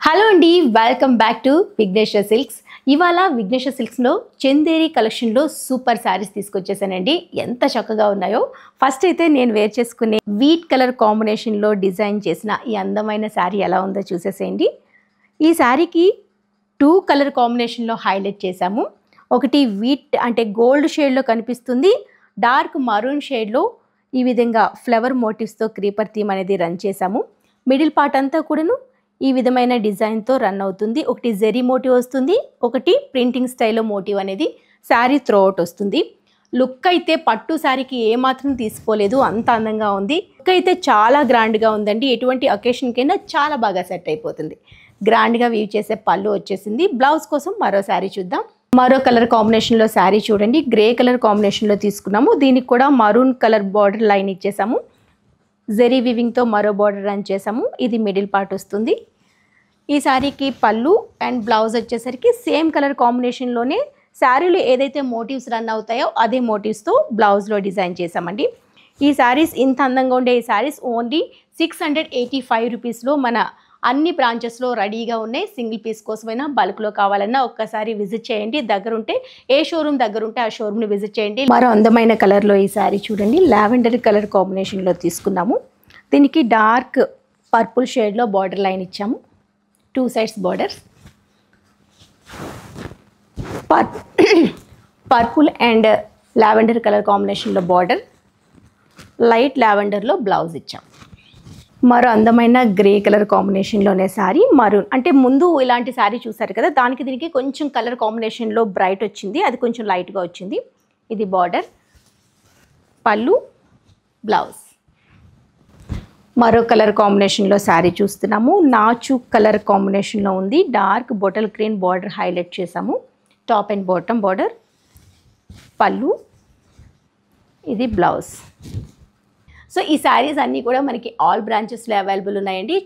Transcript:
Hello అండి, welcome back to Vighneshwara Silks. ఇవాళ విఘ్నేశ్వర సిల్క్స్లో చందేరి కలెక్షన్లో సూపర్ శారీస్ తీసుకొచ్చేసానండి. ఎంత చక్కగా ఉన్నాయో. ఫస్ట్ అయితే నేను వేర్ చేసుకునే వీట్ కలర్ కాంబినేషన్లో డిజైన్ చేసిన ఈ అందమైన శారీ ఎలా ఉందో చూసేసేయండి. ఈ శారీకి 2 కలర్ కాంబినేషన్లో హైలైట్ చేశాము. ఒకటి వీట్ అంటే గోల్డ్ షేడ్లో కనిపిస్తుంది, డార్క్ మరూన్ షేడ్లో ఈ విధంగా ఫ్లవర్ మోటివ్స్తో క్రీపర్ థీమ్ అనేది రన్ చేశాము. మిడిల్ పార్ట్ అంతా కూడాను ఈ విధమైన డిజైన్తో రన్ అవుతుంది. ఒకటి జెరీ మోటివ్ వస్తుంది, ఒకటి ప్రింటింగ్ స్టైల్లో మోటివ్ అనేది శారీ త్రోఅవుట్ వస్తుంది. లుక్ అయితే పట్టు శారీకి ఏమాత్రం తీసుకోలేదు, అంత అందంగా ఉంది. లుక్ అయితే చాలా గ్రాండ్గా ఉందండి. ఎటువంటి అకేషన్కైనా చాలా బాగా సెట్ అయిపోతుంది. గ్రాండ్గా వీవ్ చేసే పళ్ళు వచ్చేసింది. బ్లౌజ్ కోసం మరో శారీ చూద్దాం. మరో కలర్ కాంబినేషన్లో శారీ చూడండి. గ్రే కలర్ కాంబినేషన్లో తీసుకున్నాము. దీనికి కూడా మరూన్ కలర్ బార్డర్ లైన్ ఇచ్చేసాము. జెరీ వివింగ్తో మరో బార్డర్ రన్ చేసాము. ఇది మిడిల్ పార్ట్ వస్తుంది. ఈ శారీకి పళ్ళు అండ్ బ్లౌజ్ వచ్చేసరికి సేమ్ కలర్ కాంబినేషన్లోనే శారీలో ఏదైతే మోటివ్స్ రన్ అవుతాయో అదే మోటివ్స్తో బ్లౌజ్లో డిజైన్ చేసామండి. ఈ శారీస్ ఇంత అందంగా ఉండే ఈ శారీస్ ఓన్లీ 685 రూపీస్లో మన అన్ని బ్రాంచెస్లో రెడీగా ఉన్నాయి. సింగిల్ పీస్ కోసమైనా బల్క్లో కావాలన్నా ఒక్కసారి విజిట్ చేయండి. దగ్గరుంటే ఏ షోరూమ్ దగ్గరుంటే ఆ షోరూమ్ని విజిట్ చేయండి. మరో అందమైన కలర్లో ఈ శారీ చూడండి. లావెండర్ కలర్ కాంబినేషన్లో తీసుకున్నాము. దీనికి డార్క్ పర్పుల్ షేడ్లో బార్డర్ లైన్ ఇచ్చాము. 2 sides borders, purple and lavender colour కాంబినేషన్లో బార్డర్, లైట్ లావెండర్లో బ్లౌజ్ ఇచ్చాం. మరో అందమైన గ్రే కలర్ కాంబినేషన్లోనే శారీ. మరూన్ అంటే ముందు ఇలాంటి శారీ చూసారు కదా, దానికి దీనికి కొంచెం కలర్ కాంబినేషన్లో బ్రైట్ వచ్చింది, అది కొంచెం లైట్గా వచ్చింది. ఇది బార్డర్, పళ్ళు, బ్లౌజ్. మరో కలర్ కాంబినేషన్లో శారీ చూస్తున్నాము. నాచు కలర్ కాంబినేషన్లో ఉంది. Dark bottle green border highlight చేసాము. టాప్ అండ్ బాటమ్ బార్డర్, పళ్ళు, ఇది బ్లౌజ్. సో ఈ శారీస్ అన్నీ కూడా మనకి ఆల్ బ్రాంచెస్లో అవైలబుల్ ఉన్నాయండి.